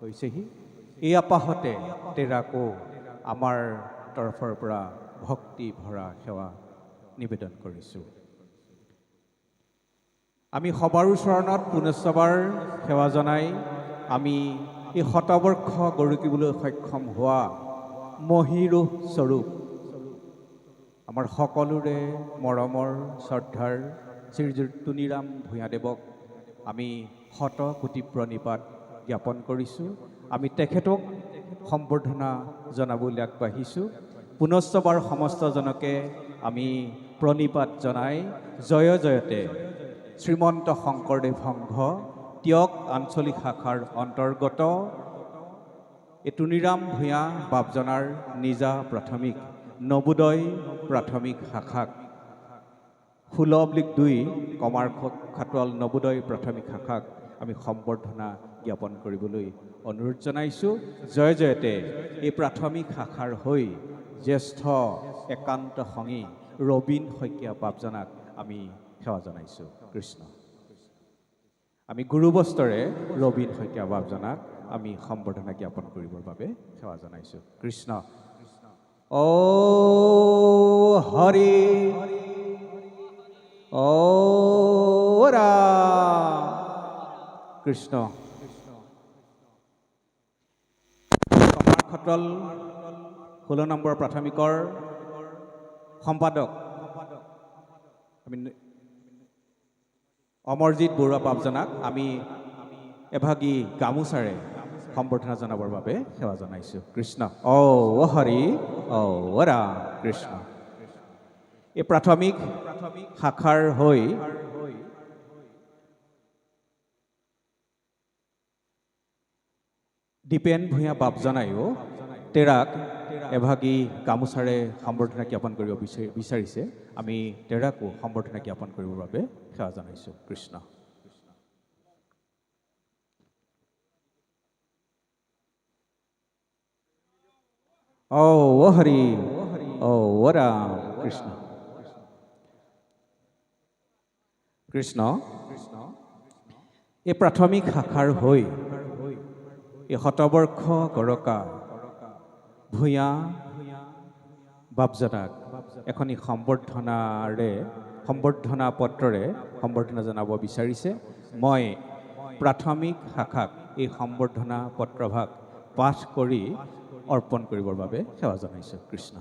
হৈছেহি। এই আপাহতে তেৰাকো আমাৰ তৰফৰ পৰা ভক্তি ভৰা সেৱা নিবেদন কৰিছোঁ। আমি সবাৰো চৰণত পুনশ্চবাৰ সেৱা জনাই আমি এই শতবৰ্ষ গঢ়িবলৈ সক্ষম হোৱা মহীৰূহ স্বৰূপ আমাৰ সকলোৰে মৰমৰ শ্ৰদ্ধাৰ শ্ৰীযুত টুনিৰাম ভূঞাদেৱক আমি শত কোটি প্ৰণিপাত জ্ঞাপন কৰিছোঁ। আমি তেখেতক সম্বৰ্ধনা জনাবলৈ আগবাঢ়িছোঁ। পুনশ্চবাৰ সমস্তজনকে আমি প্ৰণিপাত জনাই জয় জয়তে শ্ৰীমন্ত শংকৰদেৱ সংঘ টিয়ক আঞ্চলিক শাখাৰ অন্তৰ্গত এই টুনিৰাম ভূঞা বাপজনাৰ নিজা প্ৰাথমিক নবোদয় প্ৰাথমিক শাখাক 16/2 কমাৰ খাটোৱাল নবোদয় প্ৰাথমিক শাখাক আমি সম্বৰ্ধনা জ্ঞাপন কৰিবলৈ অনুৰোধ জনাইছোঁ। জয় জয়তে এই প্ৰাথমিক শাখাৰ হৈ জ্যেষ্ঠ একান্ত সংগী ৰবীন শইকীয়া বাপজনাক আমি সেৱা জনাইছোঁ। কৃষ্ণ। আমি গুৰুবস্ত্ৰৰে ৰবীন শইকীয়া বাপজনাক আমি সম্বৰ্ধনা জ্ঞাপন কৰিবৰ বাবে সেৱা জনাইছোঁ। কৃষ্ণ। ও হৰি ও ৰাম কৃষ্ণ। কমাৰ খটল 16 নম্বৰ প্ৰাথমিকৰ সম্পাদক আমি অমৰজিৎ বৰুৱা বাপজনাক আমি এভাগী গামোচাৰে সম্বৰ্ধনা জনাবৰ বাবে সেৱা জনাইছোঁ। কৃষ্ণ। ও হৰি ও ৰাম কৃষ্ণ। এই প্ৰাথমিক শাখাৰ হৈ দীপেন ভূঞা বাপজনায়ো তেৰাক এভাগী গামোচাৰে সম্বৰ্ধনা জ্ঞাপন কৰিব বিচাৰিছে। আমি তেৰাকো সম্বৰ্ধনা জ্ঞাপন কৰিবৰ বাবে সেৱা জনাইছোঁ। কৃষ্ণ। ও হৰি ও ৰাম কৃষ্ণ। কৃষ্ণ। এই প্ৰাথমিক শাখাৰ হৈ এই শতবৰ্ষ গৰকা ভূঞা বাপজনাক এখনি সম্বৰ্ধনা পত্ৰৰে সম্বৰ্ধনা জনাব বিচাৰিছে। মই প্ৰাথমিক শাখাক এই সম্বৰ্ধনা পত্ৰভাগ পাঠ কৰি অৰ্পণ কৰিবৰ বাবে সেৱা জনাইছোঁ। কৃষ্ণ।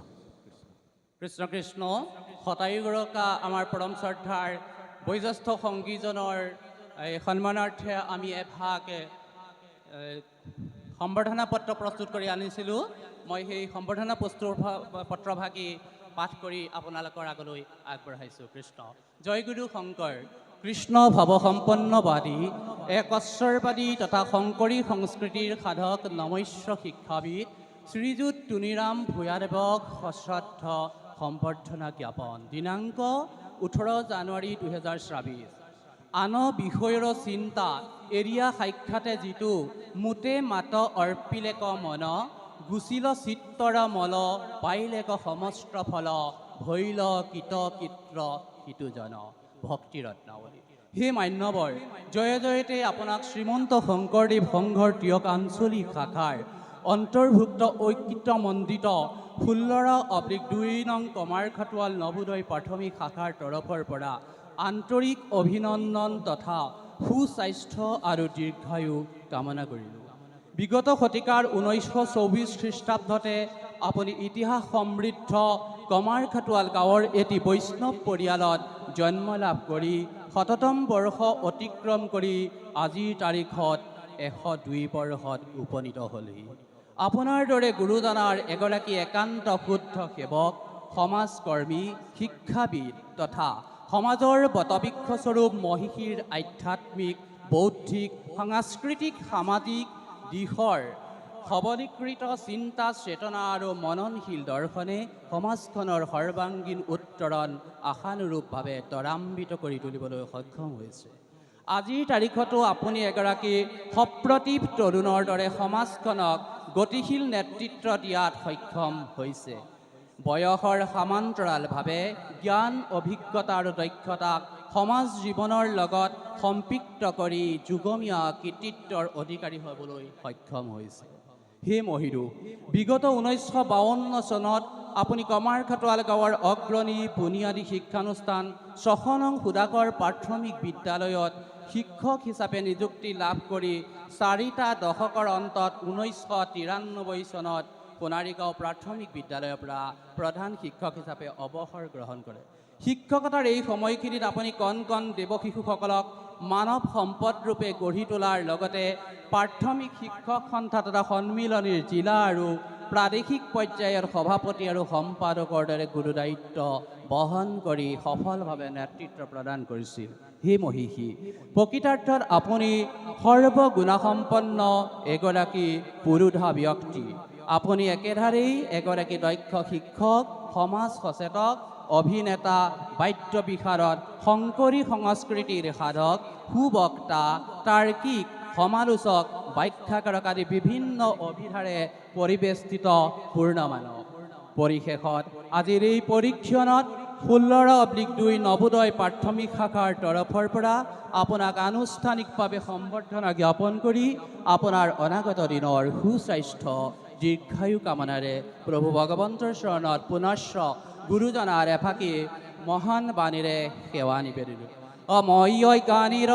কৃষ্ণ কৃষ্ণ। শতায়ুগৰকা আমাৰ পৰম শ্ৰদ্ধাৰ বয়োজ্যেষ্ঠ সংগীজনৰ সন্মানাৰ্থে আমি এভাগ সম্বৰ্ধনা পত্ৰ প্ৰস্তুত কৰি আনিছিলোঁ। মই সেই সম্বৰ্ধনা পত্ৰভাগি পাঠ কৰি আপোনালোকৰ আগলৈ আগবঢ়াইছোঁ। কৃষ্ণ। জয় গুৰু শংকৰ। কৃষ্ণ ভৱসম্পন্নবাদী এক ঐশ্বৰবাদী তথা শংকৰী সংস্কৃতিৰ সাধক নমস্য শিক্ষাবিদ শ্ৰীযুত টুনিৰাম ভূঞাদেৱক সশ্ৰদ্ধ সম্বৰ্ধনা জ্ঞাপন। দিনাংক 18 জানুৱাৰী 2024। আন বিষয়ৰ চিন্তা এৰিয়া সাক্ষাতে যিটো মোতে মাত অৰ্পিলেক মন গুচিল চিত্তৰ মল পাইলেক সমস্ত ফল ভৈল কীট কিত্ৰ সিটোজন ভক্তিৰত্নাৱলী। হে মান্যবৰ, জয় জয়তে আপোনাক শ্ৰীমন্ত শংকৰদেৱ সংঘৰ টিয়ক আঞ্চলিক শাখাৰ অন্তৰ্ভুক্ত ঐক্যমণ্ডিত 16/2 নং কমাৰ খাটোৱাল নবোদয় প্ৰাথমিক শাখাৰ তৰফৰ পৰা আন্তৰিক অভিনন্দন তথা সুস্বাস্থ্য আৰু দীৰ্ঘায়ু কামনা কৰিলোঁ। বিগত শতিকাৰ 1924 খ্ৰীষ্টাব্দতে আপুনি ইতিহাস সমৃদ্ধ কমাৰ খাটোৱাল গাঁৱৰ এটি বৈষ্ণৱ পৰিয়ালত জন্ম লাভ কৰি শততম বৰ্ষ অতিক্ৰম কৰি আজিৰ তাৰিখত 102 বৰ্ষত উপনীত হ'লহি। আপোনাৰ দৰে গুৰুজনাৰ এগৰাকী একান্ত শুদ্ধ সেৱক, সমাজকৰ্মী, শিক্ষাবিদ তথা সমাজৰ বটবৃক্ষস্বৰূপ মহিষীৰ আধ্যাত্মিক, বৌদ্ধিক, সাংস্কৃতিক, সামাজিক দিশৰ সবলীকৃত চিন্তা চেতনা আৰু মননশীল দৰ্শনে সমাজখনৰ সৰ্বাংগীন উত্তৰণ আশানুৰূপভাৱে ত্বৰান্বিত কৰি তুলিবলৈ সক্ষম হৈছে। আজিৰ তাৰিখতো আপুনি এগৰাকী সপ্ৰতিভ তৰুণৰ দৰে সমাজখনক গতিশীল নেতৃত্ব দিয়াত সক্ষম হৈছে। বয়সৰ সমান্তৰালভাৱে জ্ঞান, অভিজ্ঞতা আৰু দক্ষতাক সমাজ জীৱনৰ লগত সম্পৃক্ত কৰি যুগমীয়া কৃতিত্বৰ অধিকাৰী হ'বলৈ সক্ষম হৈছে। হে মহিৰু, বিগত 1952 চনত আপুনি কমাৰখাটোৱাল গাঁৱৰ অগ্ৰণী বুনিয়াদী শিক্ষানুষ্ঠান 6 নং সুদাকৰ প্ৰাথমিক বিদ্যালয়ত শিক্ষক হিচাপে নিযুক্তি লাভ কৰি 4টা দশকৰ অন্তত 1993 চনত সোণাৰীগাঁও প্ৰাথমিক বিদ্যালয়ৰ পৰা প্ৰধান শিক্ষক হিচাপে অৱসৰ গ্ৰহণ কৰে। শিক্ষকতাৰ এই সময়খিনিত আপুনি কণ কণ দেৱশিশুসকলক মানৱ সম্পদ ৰূপে গঢ়ি তোলাৰ লগতে প্ৰাথমিক শিক্ষক সন্থা তথা সন্মিলনীৰ জিলা আৰু প্ৰাদেশিক পৰ্যায়ৰ সভাপতি আৰু সম্পাদকৰ দৰে গুৰু দায়িত্ব বহন কৰি সফলভাৱে নেতৃত্ব প্ৰদান কৰিছিল। হে মহিষী, প্ৰকৃতাৰ্থত আপুনি সৰ্বগুণসম্পন্ন এগৰাকী পুৰোধা ব্যক্তি। আপুনি একেধাৰেই এগৰাকী দক্ষ শিক্ষক, সমাজ সচেতক, অভিনেতা, বাদ্য বিশাৰদ, শংকৰী সংস্কৃতিৰ সাধক, সুবক্তা, তাৰ্কিক, সমালোচক, ব্যাখ্যাকাৰক আদি বিভিন্ন অভিধাৰে পৰিবেষ্টিত পূৰ্ণমানৱ। পৰিশেষত আজিৰ এই পৰীক্ষণত 16/2 নবোদয় প্ৰাথমিক শাখাৰ তৰফৰ পৰা আপোনাক আনুষ্ঠানিকভাৱে সম্বৰ্ধনা জ্ঞাপন কৰি আপোনাৰ অনাগত দিনৰ সুস্বাস্থ্য দীৰ্ঘায়ু কামনাৰে প্ৰভু ভগৱন্তৰ চৰণত পুনশ্চ গুৰুজনাৰ এফাকি মহান বাণীৰে সেৱা নিবেদিলোঁ। মই জ্ঞানীৰ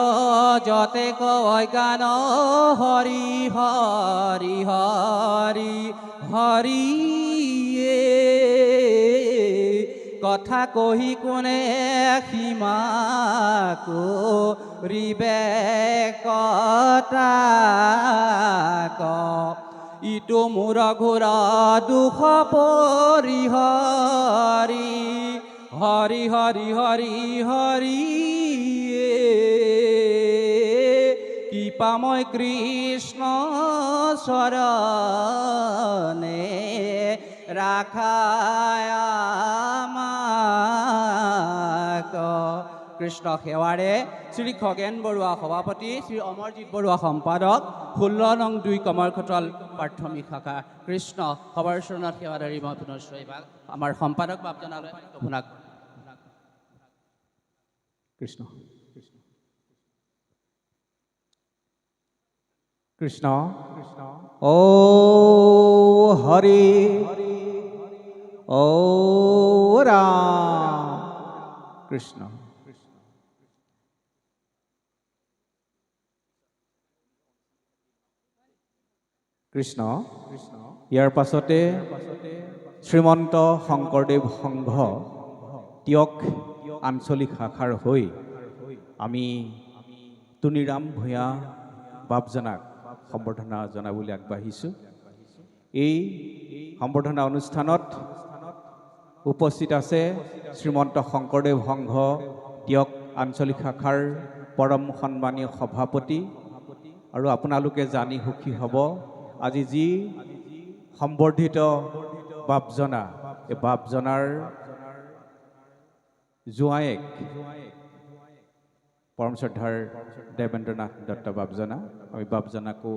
যতে কয় গান হৰি হৰি হৰি হৰি কথা কহি কোনে সীমা কৰিবে কটা ক ইটো মোৰ ঘোৰা দুখ পৰিহৰি হৰি হৰি হৰি হৰি কৃপা মই কৃষ্ণ চৰণে ৰাখায় আমাক। কৃষ্ণ সেৱাৰে শ্ৰী খগেন বৰুৱা সভাপতি, শ্ৰী অমৰজিৎ বৰুৱা সম্পাদক, 16 নং 2 কমাৰখাটোৱাল প্ৰাথমিক শাখা। কৃষ্ণ সবাৰ চৰণত সেৱাদাৰী মই পুনশ্চ এইবাৰ আমাৰ সম্পাদক বাপজনালৈ আপোনাক কৃষ্ণ কৃষ্ণ ও হৰি ও ৰাম কৃষ্ণ। কৃষ্ণ। ইয়াৰ পাছতে শ্ৰীমন্ত শংকৰদেৱ সংঘ টিয়ক আঞ্চলিক শাখাৰ হৈ আমি তুনিৰাম ভূঞা বাপজনাক সম্বৰ্ধনা জনাবলৈ আগবাঢ়িছোঁ। এই সম্বৰ্ধনা অনুষ্ঠানত উপস্থিত আছে শ্ৰীমন্ত শংকৰদেৱ সংঘ টিয়ক আঞ্চলিক শাখাৰ পৰম সন্মানীয় সভাপতি। আৰু আপোনালোকে জানি সুখী হ'ব, আজি যি সম্বৰ্ধিত বাপজনা, এই বাপজনাৰ জোঁৱায়েক পৰম শ্ৰদ্ধাৰ দেৱেন্দ্ৰনাথ দত্ত বাপজনা। আমি বাপজনাকো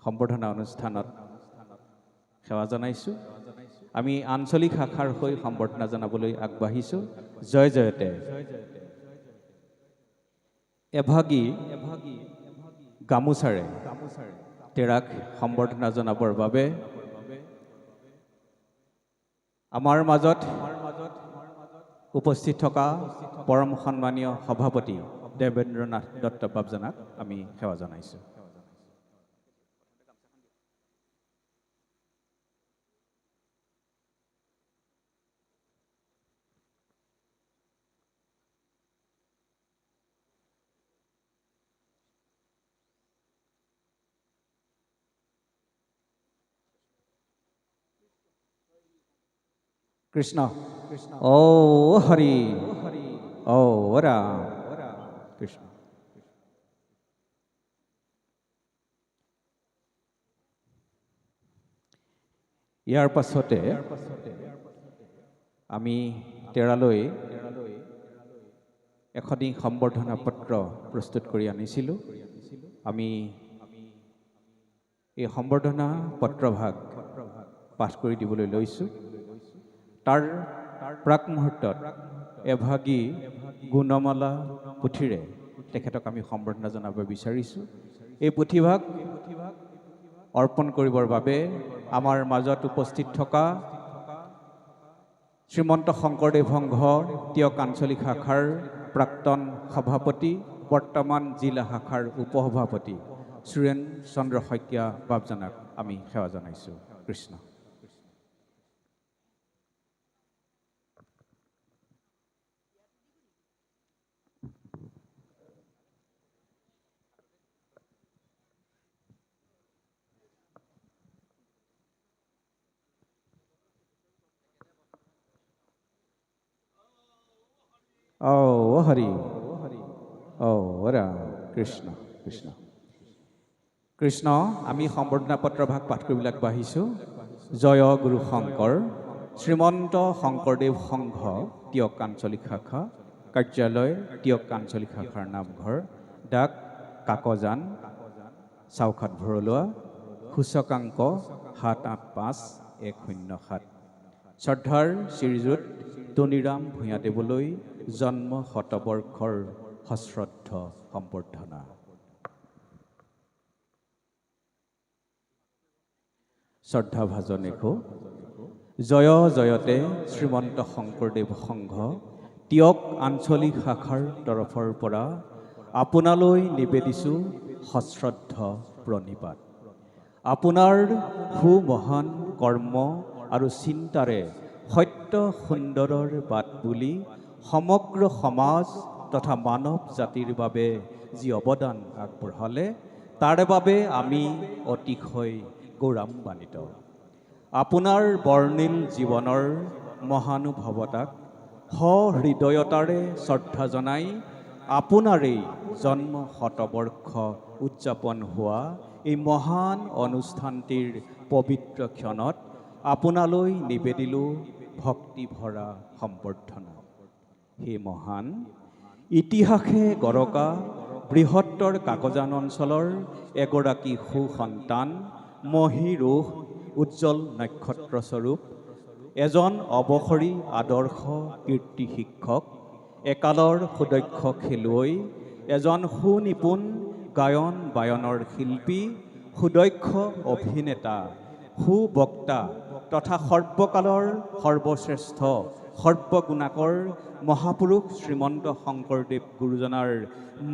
সম্বৰ্ধনা অনুষ্ঠানত সেৱা জনাইছোঁ। আমি আঞ্চলিক শাখাৰ হৈ সম্বৰ্ধনা জনাবলৈ আগবাঢ়িছোঁ। জয় জয়তে এভাগী গামোচাৰে তেৰাক সম্বৰ্ধনা জনাবৰ বাবে আমাৰ মাজত উপস্থিত থকা পৰম সন্মানীয় সভাপতি দেৱেন্দ্ৰনাথ দত্ত বাপজনাক আমি সেৱা জনাইছোঁ। কৃষ্ণ ও হৰি ও ৰাম কৃষ্ণ। ইয়াৰ পাছতে আমি তেৰালৈ এখনি সম্বৰ্ধনা পত্ৰ প্ৰস্তুত কৰি আনিছিলোঁ। আমি এই সম্বৰ্ধনা পত্ৰভাগ পাঠ কৰি দিবলৈ লৈছোঁ। তাৰ প্ৰাক মুহূৰ্তত এভাগী গুণমালা পুথিৰে তেখেতক আমি সম্বৰ্ধনা জনাব বিচাৰিছোঁ। এই পুথিভাগ অৰ্পণ কৰিবৰ বাবে আমাৰ মাজত উপস্থিত থকা শ্ৰীমন্ত শংকৰদেৱ সংঘ তিয়ক আঞ্চলিক শাখাৰ প্ৰাক্তন সভাপতি, বৰ্তমান জিলা শাখাৰ উপসভাপতি সুৰেণ চন্দ্ৰ শইকীয়া বাবজানাক আমি সেৱা জনাইছোঁ। কৃষ্ণ। ও হৰি, ও ৰাম কৃষ্ণ কৃষ্ণ কৃষ্ণ। আমি সম্বৰ্ধনা পত্ৰ ভাগ পাঠ কৰিবলৈ আগবাঢ়িছোঁ। জয় গুৰু শংকৰ, শ্ৰীমন্ত শংকৰদেৱ সংঘ তিয়ক আঞ্চলিক শাখা, কাৰ্যালয় তিয়ক আঞ্চলিক শাখাৰ নামঘৰ, ডাক কাকজান, চাউখাট ভৰলুৱা, সূচকাংক ৭৮৫-১০৭। শ্ৰদ্ধাৰ শ্ৰীযুত টনিৰাম ভূঞাদেৱলৈ জন্ম শতবৰ্ষৰ সশ্ৰদ্ধ সম্বৰ্ধনা। শ্ৰদ্ধাভাজন এষো। জয় জয়তে শ্ৰীমন্ত শংকৰদেৱ সংঘ তিয়ক আঞ্চলিক শাখাৰ তৰফৰ পৰা আপোনালৈ নিবেদিছোঁ সশ্ৰদ্ধ প্ৰণিপাত। আপোনাৰ সুমহান কৰ্ম আৰু চিন্তাৰে সত্য সুন্দৰৰ বাট বুলি সমগ্ৰ সমাজ তথা মানৱ জাতিৰ বাবে যি অৱদান আগবঢ়ালে তাৰ বাবে আমি অতিশয় গৌৰৱান্বিত। আপোনাৰ বৰ্ণিল জীৱনৰ মহানুভৱতাক সহৃদয়তাৰে শ্ৰদ্ধা জনাই আপোনাৰেই জন্ম শতবৰ্ষ উদযাপন হোৱা এই মহান অনুষ্ঠানটিৰ পবিত্ৰ ক্ষণত আপোনালৈ নিবেদিলোঁ ভক্তি ভৰা সম্বৰ্ধনা। হে মহান, ইতিহাসে গৰকা বৃহত্তৰ কাকজান অঞ্চলৰ এগৰাকী সুসন্তান, মহীৰূহ উজ্জ্বল নক্ষত্ৰস্বৰূপ, এজন অৱসৰী আদৰ্শ কীৰ্তি শিক্ষক, একালৰ সুদক্ষ খেলুৱৈ, এজন সুনিপুণ গায়ন বায়নৰ শিল্পী, সুদক্ষ অভিনেতা, সুবক্তা তথা সৰ্বকালৰ সৰ্বশ্ৰেষ্ঠ সৰ্বগুণাকৰ মহাপুৰুষ শ্ৰীমন্ত শংকৰদেৱ গুৰুজনাৰ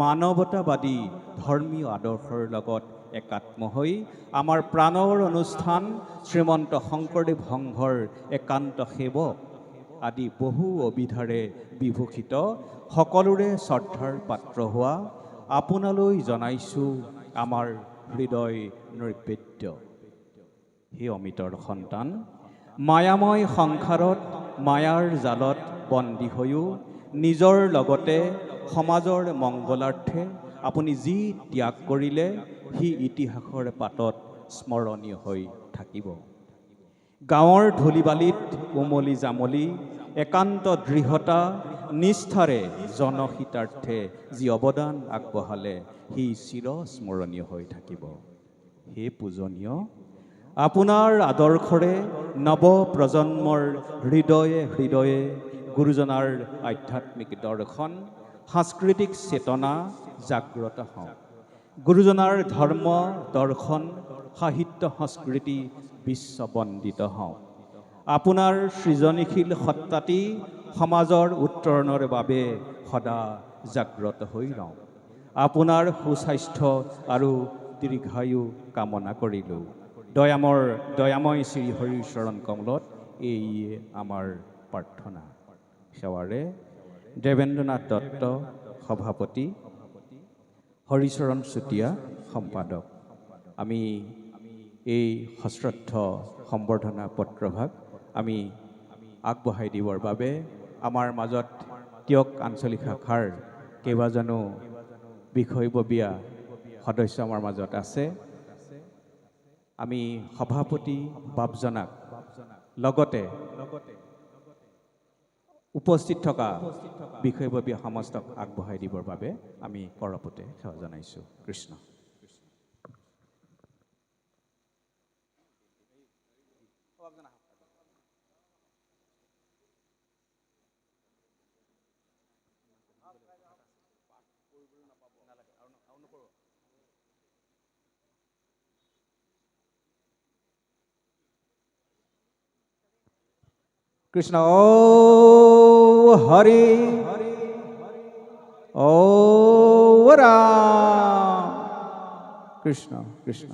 মানৱতাবাদী ধৰ্মীয় আদৰ্শৰ লগত একাত্ম হৈ আমাৰ প্ৰাণৰ অনুষ্ঠান শ্ৰীমন্ত শংকৰদেৱ সংঘৰ একান্ত সেৱক আদি বহু অবিধাৰে বিভূষিত সকলোৰে শ্ৰদ্ধাৰ পাত্ৰ হোৱা আপোনালৈ জনাইছোঁ আমাৰ হৃদয় নৈবেদ্য। হে অমিতৰ সন্তান, মায়াময় সংসাৰত মায়াৰ জালত বন্দী হৈও নিজৰ লগতে সমাজৰ মংগলাৰ্থে আপুনি যি ত্যাগ কৰিলে সি ইতিহাসৰ পাতত স্মৰণীয় হৈ থাকিব। গাঁৱৰ ধূলিবালিত উমলি জামলি একান্ত দৃঢ়তা নিষ্ঠাৰে জনহিতাৰ্থে যি অৱদান আগবঢ়ালে সি চিৰস্মৰণীয় হৈ থাকিব। হে পূজনীয়, আপোনাৰ আদৰ্শৰে নৱ প্ৰজন্মৰ হৃদয়ে হৃদয়ে গুৰুজনাৰ আধ্যাত্মিক দৰ্শন, সাংস্কৃতিক চেতনা জাগ্ৰত হওক। গুৰুজনাৰ ধৰ্ম দৰ্শন, সাহিত্য সংস্কৃতি বিশ্ববন্দিত হওক। আপোনাৰ সৃজনীশীল সত্তাটি সমাজৰ উত্তৰণৰ বাবে সদা জাগ্ৰত হৈ ৰওঁ। আপোনাৰ সুস্বাস্থ্য আৰু দীৰ্ঘায়ু কামনা কৰিলোঁ। দয়াময় শ্ৰী হৰিৰ চৰণ কমলত এইয়ে আমাৰ প্ৰাৰ্থনা। সেৱাৰে দেৱেন্দ্ৰনাথ দত্ত সভাপতি, হৰিচৰণ চুতীয়া সম্পাদক। আমি এই সশ্ৰদ্ধ সম্বৰ্ধনা পত্ৰভাগ আমি আগবঢ়াই দিবৰ বাবে আমাৰ মাজত তিয়ক আঞ্চলিক শাখাৰ কেইবাজনো বিষয়ববীয়া সদস্য আমাৰ মাজত আছে। আমি সভাপতি বাবজনাক লগতে উপস্থিত থকা বিষয়ববীয়া সমস্তক আগবঢ়াই দিবৰ বাবে আমি কৰপতে সেৱা জনাইছোঁ। কৃষ্ণ। কৃষ্ণ ও হৰি ও ৰাম কৃষ্ণ কৃষ্ণ